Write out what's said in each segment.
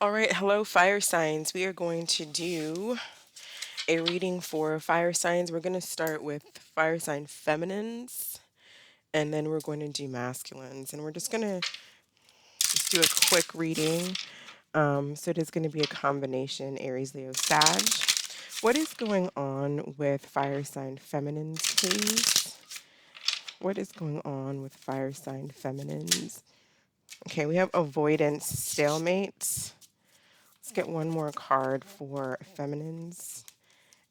All right, hello, fire signs. We are going to do a reading for fire signs. We're going to start with fire sign feminines, and then we're going to do masculines. And we're just going to just do a quick reading. So it is going to be a combination Aries, Leo, Sag. What is going on with fire sign feminines, please? What is going on with fire sign feminines? Okay, we have avoidance, stalemate. Let's get one more card for feminines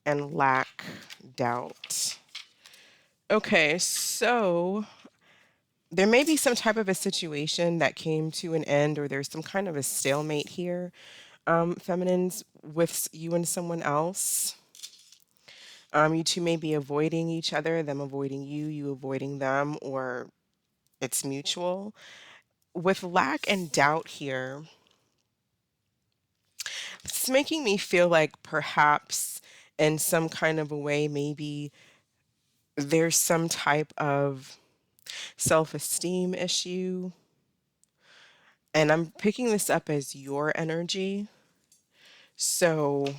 and lack, doubt. Okay, so there may be some type of a situation that came to an end, or there's some kind of a stalemate here, feminines, with you and someone else. You two may be avoiding each other, them avoiding you, you avoiding them, or it's mutual. With lack and doubt here, it's making me feel like perhaps in some kind of a way, maybe there's some type of self-esteem issue. And I'm picking this up as your energy. So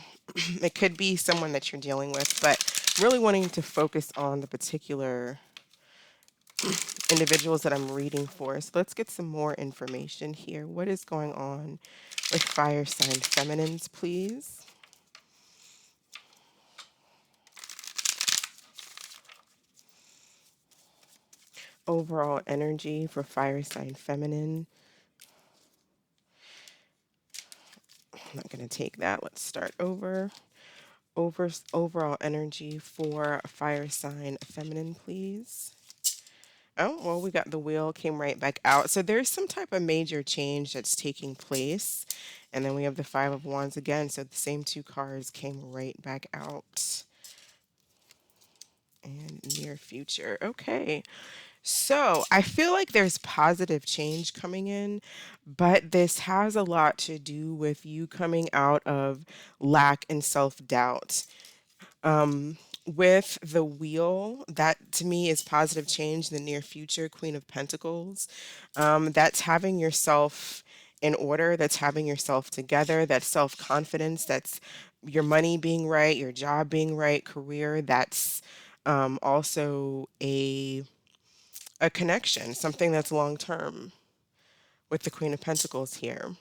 it could be someone that you're dealing with, but really wanting to focus on the particular individuals that I'm reading for. So let's get some more information here. What is going on with fire sign feminines, please? Overall energy for fire sign feminine. I'm not going to take that. Let's start over. Overall energy for fire sign feminine, please. Oh, well, we got the wheel came right back out. So there's some type of major change that's taking place. And then we have the Five of Wands again. So the same two cards came right back out. And near future. Okay. So I feel like there's positive change coming in, but this has a lot to do with you coming out of lack and self-doubt. With the wheel, that to me is positive change in the near future, Queen of Pentacles. That's having yourself in order, that's having yourself together, that's self-confidence, that's your money being right, your job being right, career, that's also a connection, something that's long term with the Queen of Pentacles here.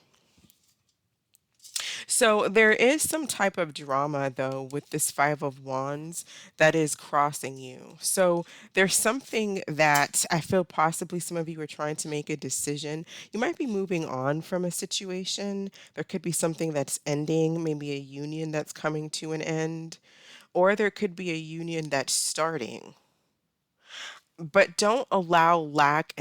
So there is some type of drama though with this Five of Wands that is crossing you. So there's something that I feel possibly some of you are trying to make a decision. You might be moving on from a situation. There could be something that's ending, maybe a union that's coming to an end, or there could be a union that's starting. But don't allow lack,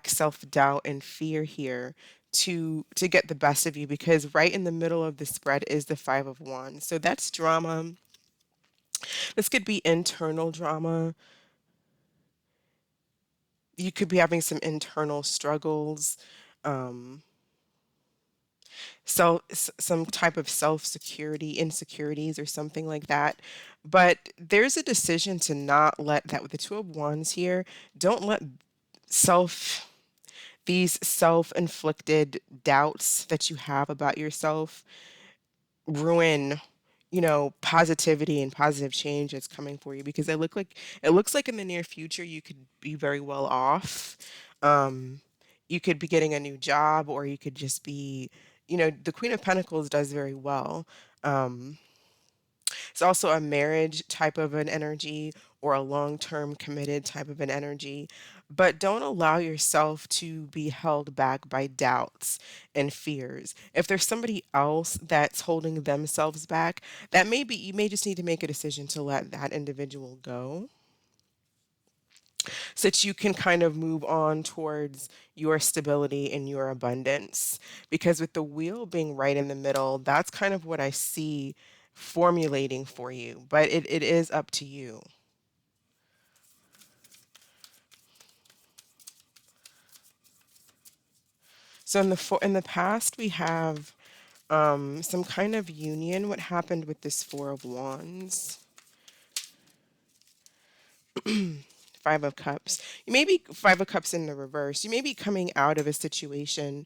self-doubt and fear here to get the best of you, because right in the middle of the spread is the Five of Wands. So that's drama. This could be internal drama. You could be having some internal struggles. Um, some type of self-security insecurities or something like that, but there's a decision to not let that, with the Two of Wands here, don't let self these self-inflicted doubts that you have about yourself ruin, positivity and positive change that's coming for you, because it looks like in the near future you could be very well off. Um, you could be getting a new job, or you could just be, the Queen of Pentacles does very well. Um, it's also a marriage type of an energy, or a long-term committed type of an energy. But don't allow yourself to be held back by doubts and fears. If there's somebody else that's holding themselves back, that may be, you may just need to make a decision to let that individual go, so that you can kind of move on towards your stability and your abundance. Because with the wheel being right in the middle, that's kind of what I see formulating for you. But it is up to you. So in the past, we have some kind of union. What happened with this Four of Wands? Five of Cups. You may be Five of Cups in the reverse. You may be coming out of a situation,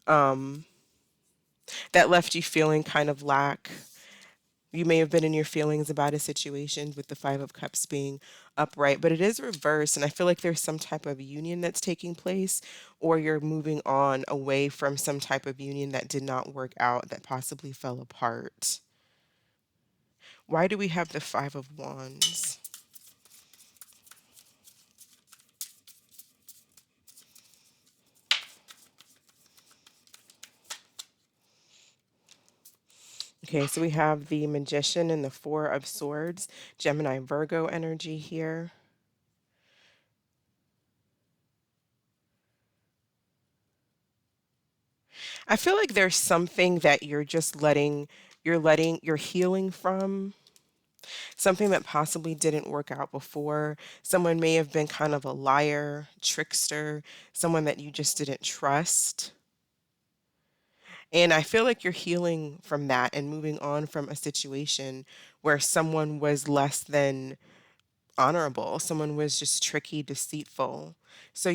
um, that left you feeling kind of lack. You may have been in your feelings about a situation with the Five of Cups being upright, but it is reversed. And I feel like there's some type of union that's taking place, or you're moving on away from some type of union that did not work out, that possibly fell apart. Why do we have the Five of Wands? Okay, so we have the Magician and the Four of Swords, Gemini Virgo energy here. I feel like there's something that you're just you're healing from, something that possibly didn't work out before. Someone may have been kind of a liar, trickster, someone that you just didn't trust. And I feel like you're healing from that and moving on from a situation where someone was less than honorable. Someone was just tricky, deceitful. So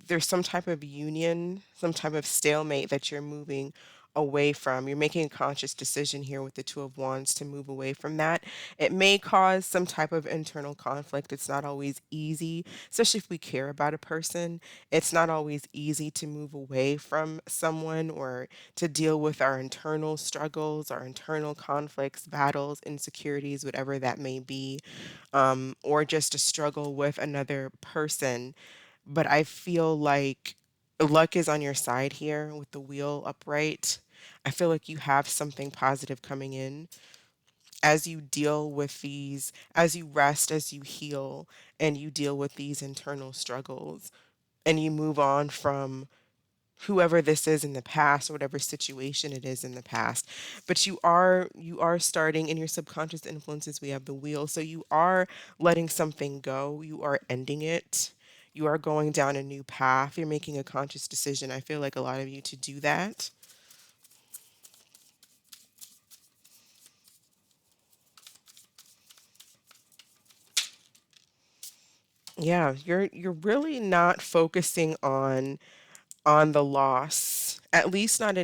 there's some type of union, some type of stalemate that you're moving away from. You're making a conscious decision here with the Two of Wands to move away from that. It may cause some type of internal conflict. It's not always easy, especially if we care about a person. It's not always easy to move away from someone or to deal with our internal struggles, our internal conflicts, battles, insecurities, whatever that may be, or just to struggle with another person. But I feel like luck is on your side here with the wheel upright. I feel like you have something positive coming in as you deal with these, as you rest, as you heal, and you deal with these internal struggles, and you move on from whoever this is in the past or whatever situation it is in the past. But you are starting in your subconscious influences. We have the wheel, so you are letting something go, you are ending it, you are going down a new path, you're making a conscious decision. I feel like a lot of you to do that. Yeah, you're really not focusing on the loss, at least not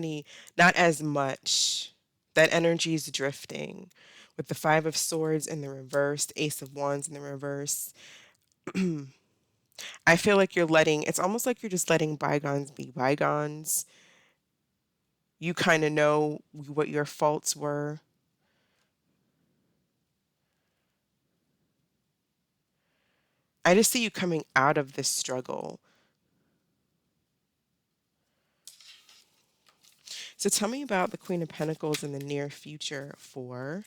as much. That energy is drifting with the Five of Swords in the reverse, the Ace of Wands in the reverse. I feel like it's almost like you're just letting bygones be bygones. You kind of know what your faults were. I just see you coming out of this struggle. So tell me about the Queen of Pentacles in the near future for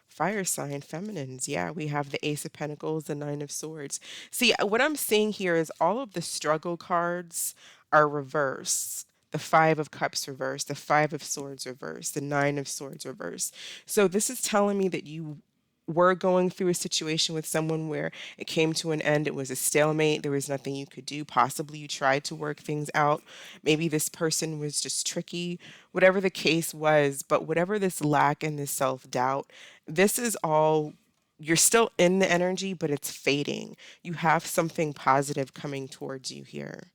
fire sign feminines. Yeah, we have the Ace of Pentacles, the Nine of Swords. See, what I'm seeing here is all of the struggle cards are reversed. The Five of Cups reverse, the Five of Swords reverse, the Nine of Swords reverse. So this is telling me that you were going through a situation with someone where it came to an end. It was a stalemate. There was nothing you could do. Possibly you tried to work things out. Maybe this person was just tricky, whatever the case was. But whatever this lack and this self doubt, this is all, you're still in the energy, but it's fading. You have something positive coming towards you here.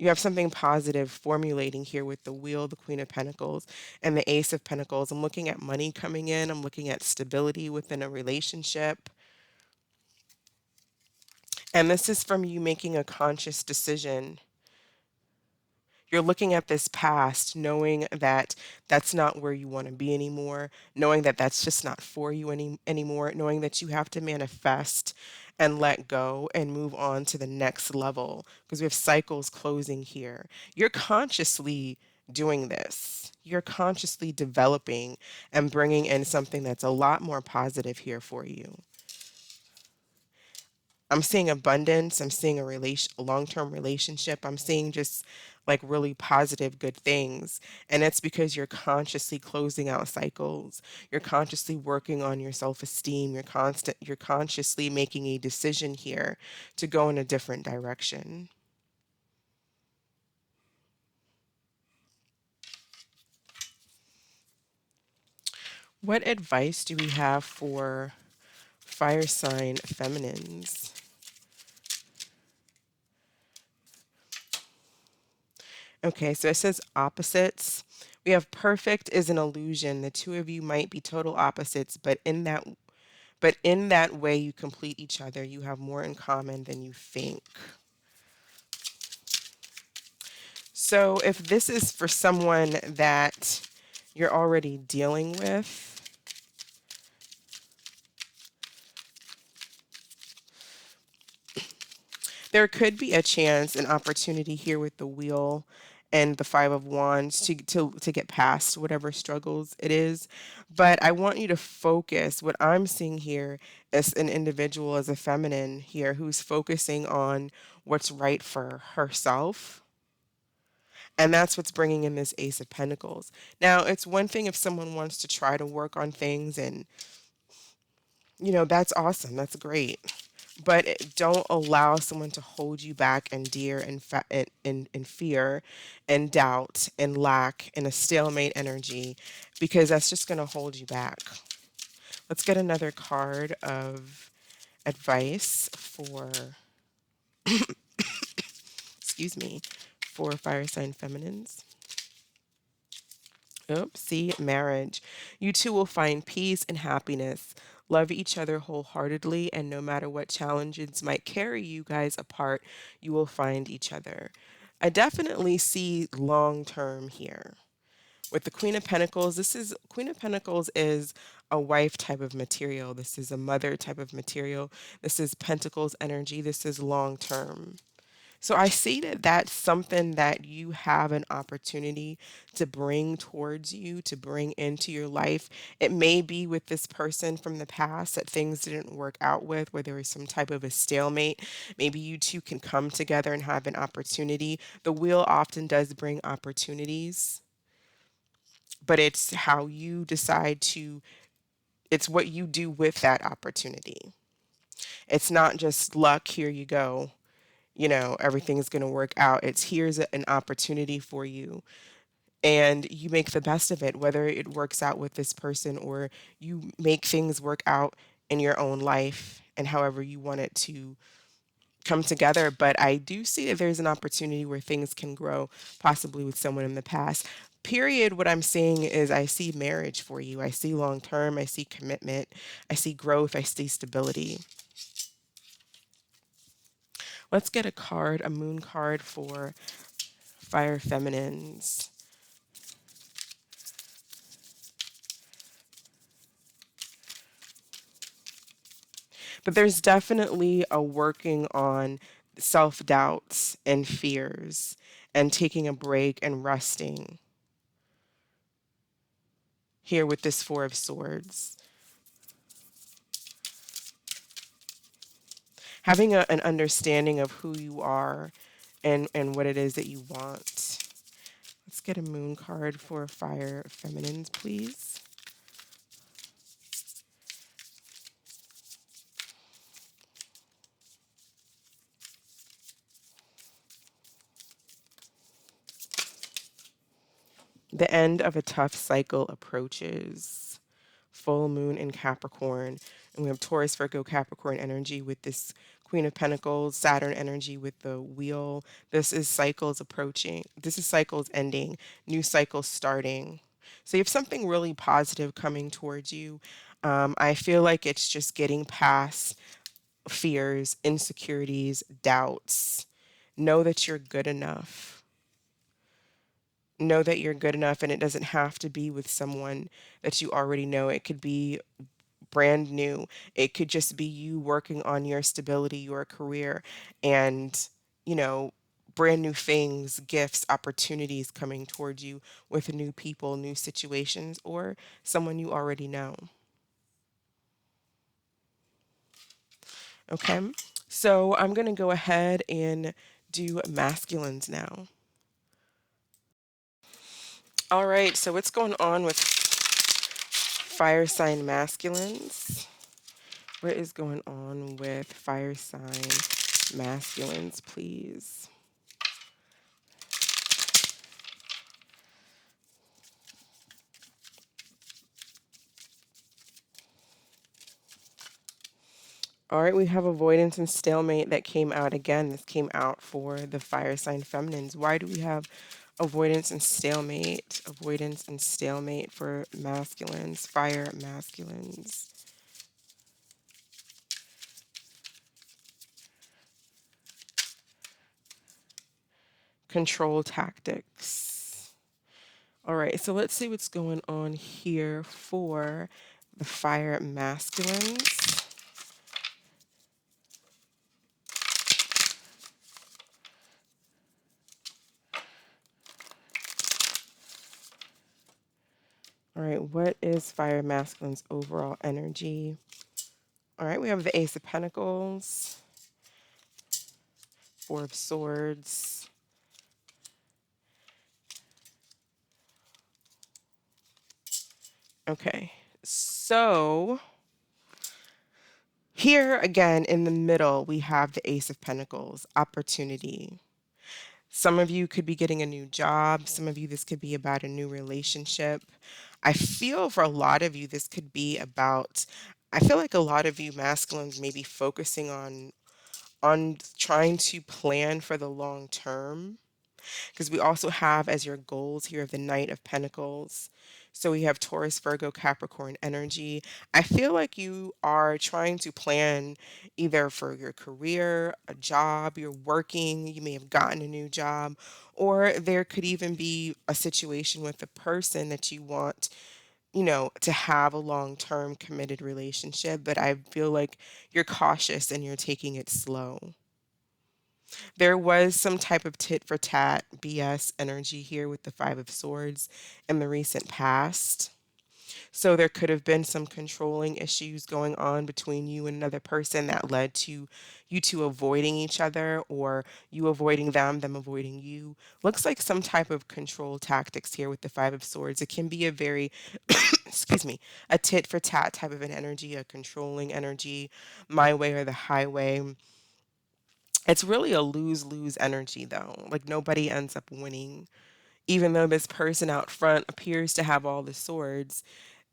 You have something positive formulating here with the Wheel, the Queen of Pentacles, and the Ace of Pentacles. I'm looking at money coming in. I'm looking at stability within a relationship. And this is from you making a conscious decision. You're looking at this past, knowing that that's not where you want to be anymore, knowing that that's just not for you anymore, knowing that you have to manifest and let go and move on to the next level because we have cycles closing here. You're consciously doing this. You're consciously developing and bringing in something that's a lot more positive here for you. I'm seeing abundance. I'm seeing a long-term relationship. I'm seeing just like really positive, good things. And it's because you're consciously closing out cycles. You're consciously working on your self-esteem. You're consciously making a decision here to go in a different direction. What advice do we have for fire sign feminines? Okay, so it says opposites. We have perfect is an illusion. The two of you might be total opposites, but in that way you complete each other. You have more in common than you think. So if this is for someone that you're already dealing with, there could be a chance, an opportunity here with the wheel and the five of wands to get past whatever struggles it is. But I want you to focus. What I'm seeing here is an individual, as a feminine here, who's focusing on what's right for herself. And that's what's bringing in this Ace of Pentacles. Now, it's one thing if someone wants to try to work on things, and that's awesome. That's great. But don't allow someone to hold you back and dear and in fear and doubt and lack and a stalemate energy, because that's just going to hold you back. Let's get another card of advice for, excuse me, for fire sign feminines. Oops, see, marriage. You two will find peace and happiness. Love each other wholeheartedly, and no matter what challenges might carry you guys apart, you will find each other. I definitely see long term here. With the Queen of Pentacles, Queen of Pentacles is a wife type of material. This is a mother type of material. This is Pentacles energy. This is long term. So I see that that's something that you have an opportunity to bring towards you, to bring into your life. It may be with this person from the past that things didn't work out with, where there was some type of a stalemate. Maybe you two can come together and have an opportunity. The wheel often does bring opportunities, but it's how you decide to, it's what you do with that opportunity. It's not just luck, here you go, everything's going to work out. It's here's an opportunity for you, and you make the best of it, whether it works out with this person or you make things work out in your own life and however you want it to come together. But I do see that there's an opportunity where things can grow, possibly with someone in the past. Period. What I'm seeing is I see marriage for you. I see long term. I see commitment. I see growth. I see stability. Let's get a moon card for fire feminines. But there's definitely a working on self doubts and fears and taking a break and resting here with this Four of Swords. Having an understanding of who you are and what it is that you want. Let's get a moon card for fire feminines, please. The end of a tough cycle approaches. Full moon in Capricorn. And we have Taurus, Virgo, Capricorn energy with this Queen of Pentacles, Saturn energy with the wheel. This is cycles approaching. This is cycles ending, new cycles starting. So you have something really positive coming towards you. I feel like it's just getting past fears, insecurities, doubts. Know that you're good enough. Know that you're good enough, and it doesn't have to be with someone that you already know. It could be brand new. It could just be you working on your stability, your career, and, you know, brand new things, gifts, opportunities coming towards you with new people, new situations, or someone you already know. Okay. So I'm going to go ahead and do masculines now. All right. So what's going on with fire sign masculines? What is going on with fire sign masculines, please? All right, we have avoidance and stalemate that came out again. This came out for the fire sign feminines. Why do we have avoidance and stalemate. Avoidance and stalemate for masculines, fire masculines. Control tactics. All right, so let's see what's going on here for the fire masculines. All right, what is fire masculine's overall energy? All right, we have the Ace of Pentacles, Four of Swords. Okay, so here again in the middle, we have the Ace of Pentacles, opportunity. Some of you could be getting a new job. Some of you, this could be about a new relationship. I feel for a lot of you, this could be about, I feel like a lot of you masculines may be focusing on trying to plan for the long term, because we also have as your goals here the Knight of Pentacles. So we have Taurus, Virgo, Capricorn energy. I feel like you are trying to plan either for your career, a job, you're working, you may have gotten a new job, or there could even be a situation with a person that you want, to have a long-term committed relationship, but I feel like you're cautious and you're taking it slow. There was some type of tit for tat BS energy here with the Five of Swords in the recent past. So there could have been some controlling issues going on between you and another person that led to you two avoiding each other, or you avoiding them avoiding you. Looks like some type of control tactics here with the Five of Swords. It can be a very, excuse me, a tit for tat type of an energy, a controlling energy, my way or the highway. It's really a lose-lose energy though. Like nobody ends up winning. Even though this person out front appears to have all the swords,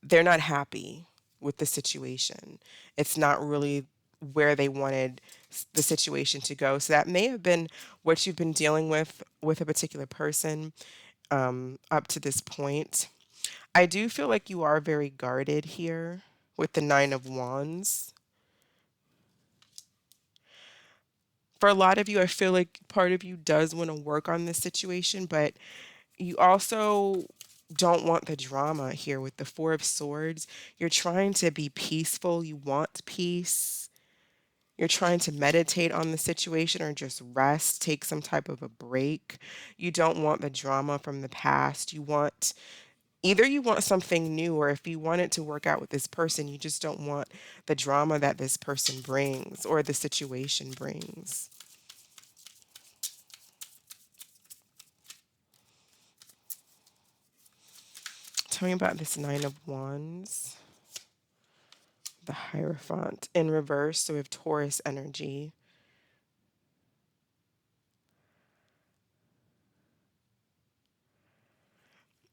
they're not happy with the situation. It's not really where they wanted the situation to go. So that may have been what you've been dealing with a particular person up to this point. I do feel like you are very guarded here with the Nine of Wands. For a lot of you, I feel like part of you does want to work on this situation, but you also don't want the drama here with the Four of Swords. You're trying to be peaceful. You want peace. You're trying to meditate on the situation or just rest, take some type of a break. You don't want the drama from the past. You want something new, or if you want it to work out with this person, you just don't want the drama that this person brings or the situation brings. Tell me about this Nine of Wands, the Hierophant in reverse. So we have Taurus energy.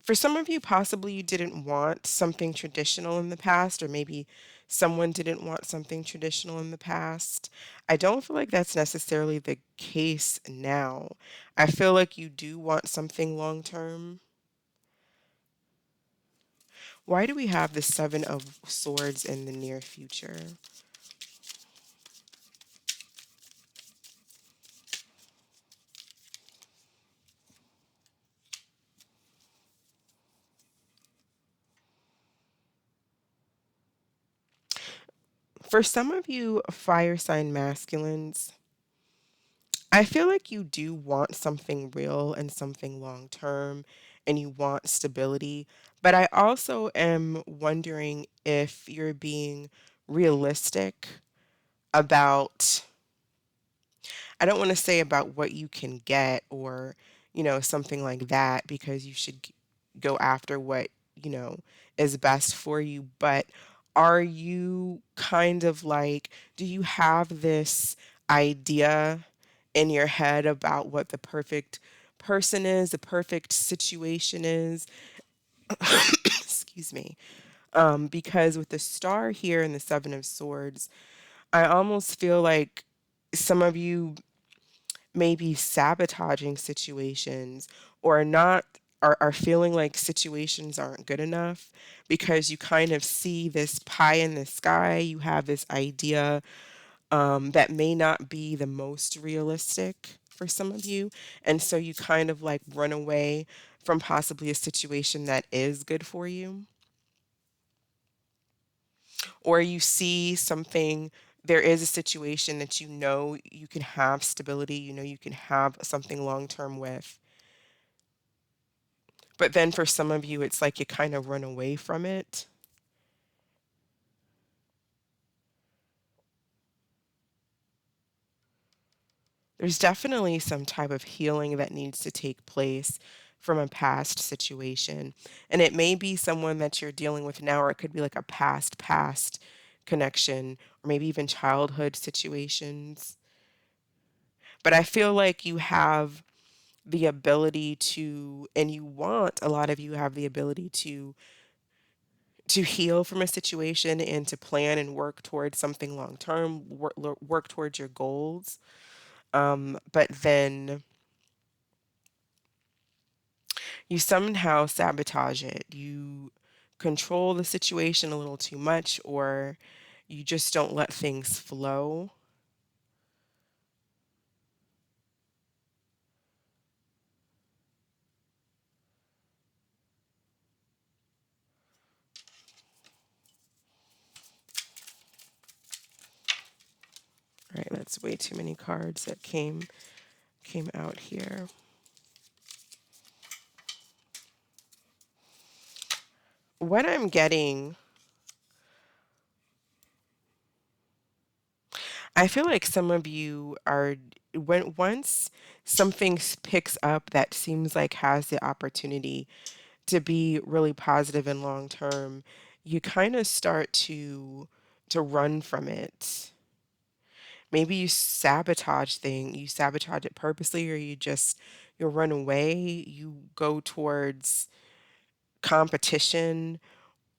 For some of you, possibly you didn't want something traditional in the past, or maybe someone didn't want something traditional in the past. I don't feel like that's necessarily the case now. I feel like you do want something long term. Why do we have the Seven of Swords in the near future? For some of you fire sign masculines, I feel like you do want something real and something long term, and you want stability. But I also am wondering if you're being realistic about, I don't want to say about what you can get, or, something like that, because you should go after what, you know, is best for you. But are you kind of like, do you have this idea in your head about what the perfect person is, the perfect situation is? Excuse me. Because with the star here and the Seven of Swords, I almost feel like some of you may be sabotaging situations, or not are feeling like situations aren't good enough because you kind of see this pie in the sky. You have this idea that may not be the most realistic for some of you. And so you kind of like run away from possibly a situation that is good for you. Or you see something, there is a situation that you know you can have stability, you know you can have something long term with. But then for some of you, it's like you kind of run away from it. There's definitely some type of healing that needs to take place from a past situation. And it may be someone that you're dealing with now, or it could be like a past connection, or maybe even childhood situations. But I feel like you have the ability to, and you want, a lot of you have the ability to heal from a situation and to plan and work towards something long term, work towards your goals. But then you somehow sabotage it. You control the situation a little too much, or you just don't let things flow. All right, that's way too many cards that came out here. What I'm getting, I feel like some of you are, when once something picks up that seems like has the opportunity to be really positive and long term, you kind of start to run from it. Maybe you sabotage it purposely, or you run away, you go towards competition,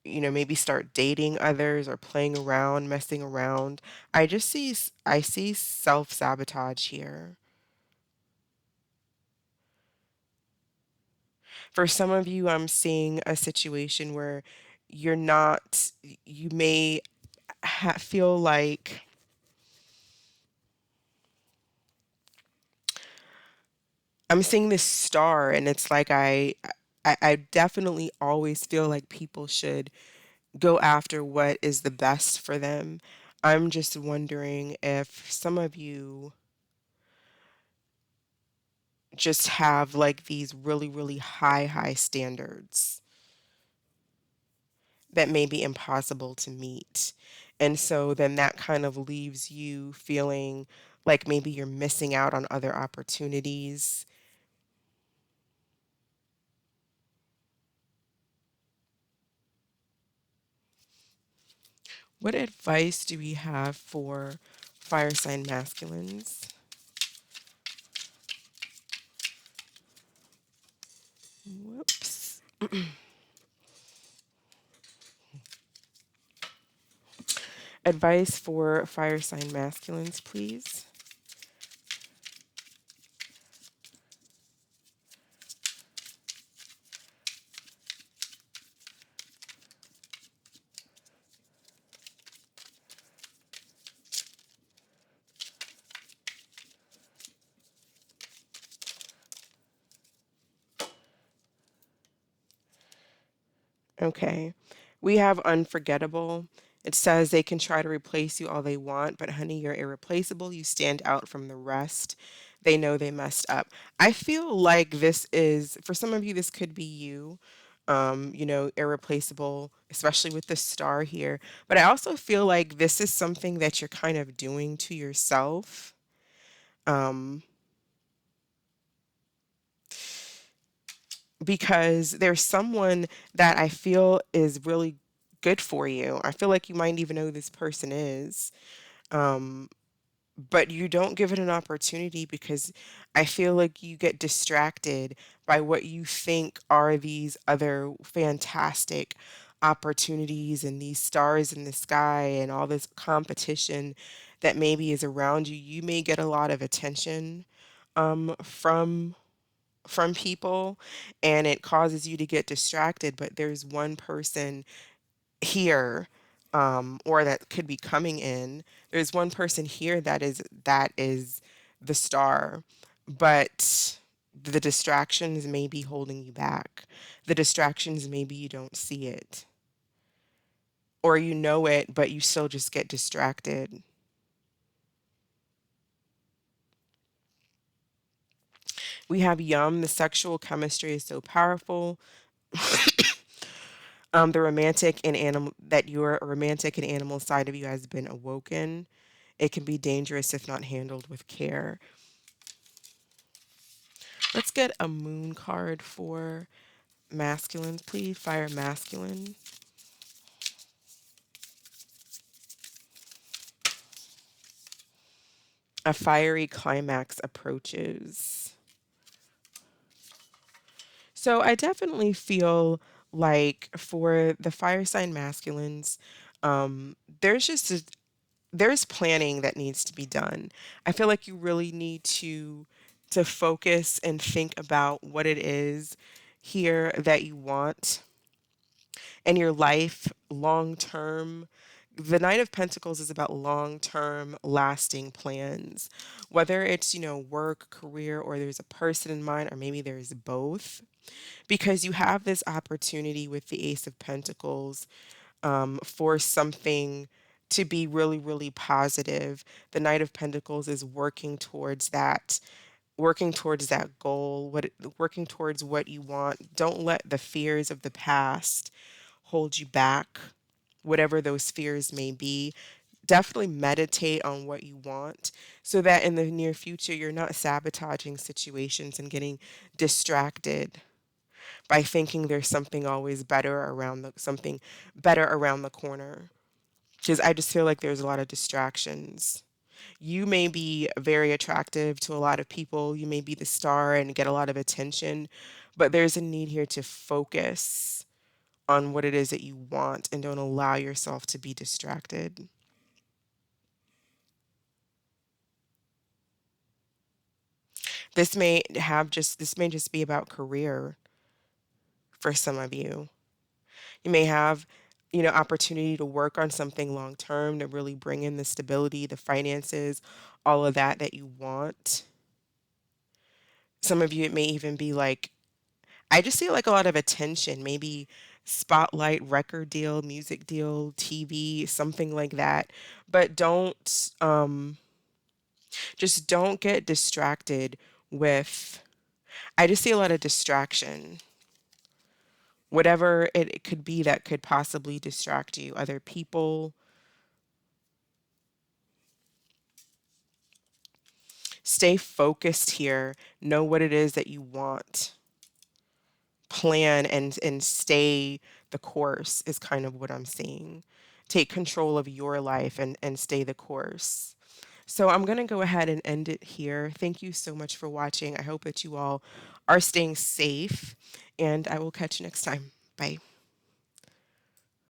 maybe start dating others or playing around, messing around. I see self-sabotage here. For some of you, I'm seeing a situation where you're not, you may feel like, I'm seeing this star, and it's like I definitely always feel like people should go after what is the best for them. I'm just wondering if some of you just have like these really, really high standards that may be impossible to meet. And so then that kind of leaves you feeling like maybe you're missing out on other opportunities. What advice do we have for fire sign masculines? Whoops. Advice for fire sign masculines, please. Okay. We have unforgettable. It says they can try to replace you all they want, but honey, you're irreplaceable. You stand out from the rest. They know they messed up. I feel like this is, for some of you, this could be you, irreplaceable, especially with the star here. But I also feel like this is something that you're kind of doing to yourself. Um, because there's someone that I feel is really good for you. I feel like you might even know who this person is. Um, but you don't give it an opportunity because I feel like you get distracted by what you think are these other fantastic opportunities and these stars in the sky and all this competition that maybe is around you. You may get a lot of attention from from people and it causes you to get distracted, but there's one person here, or that could be coming in. There's one person here that is the star, but the distractions may be holding you back. The distractions, maybe you don't see it, or you know it, but you still just get distracted. We have Yum. The sexual chemistry is so powerful. The romantic and animal that your romantic and animal side of you has been awoken. It can be dangerous if not handled with care. Let's get a moon card for masculines, please. Fire masculine. A fiery climax approaches. So I definitely feel like for the fire sign masculines, there's just there's planning that needs to be done. I feel like you really need to focus and think about what it is here that you want in your life long term. The Knight of Pentacles is about long term, lasting plans. Whether it's, work, career, or there's a person in mind, or maybe there's both. Because you have this opportunity with the Ace of Pentacles, for something to be really, really positive. The Knight of Pentacles is working towards that goal, working towards what you want. Don't let the fears of the past hold you back, whatever those fears may be. Definitely meditate on what you want so that in the near future you're not sabotaging situations and getting distracted by thinking there's something better around the corner. Because I just feel like there's a lot of distractions. You may be very attractive to a lot of people. You may be the star and get a lot of attention, but there's a need here to focus on what it is that you want and don't allow yourself to be distracted. This may just be about career for some of you. You may have, opportunity to work on something long term to really bring in the stability, the finances, all of that you want. Some of you, it may even be like, I just see like a lot of attention, maybe spotlight, record deal, music deal, TV, something like that. But just don't get distracted with, I just see a lot of distraction. Whatever it could be that could possibly distract you, other people. Stay focused here. Know what it is that you want. Plan and stay the course is kind of what I'm seeing. Take control of your life and stay the course. So I'm going to go ahead and end it here. Thank you so much for watching. I hope that you all are staying safe, and I will catch you next time. Bye.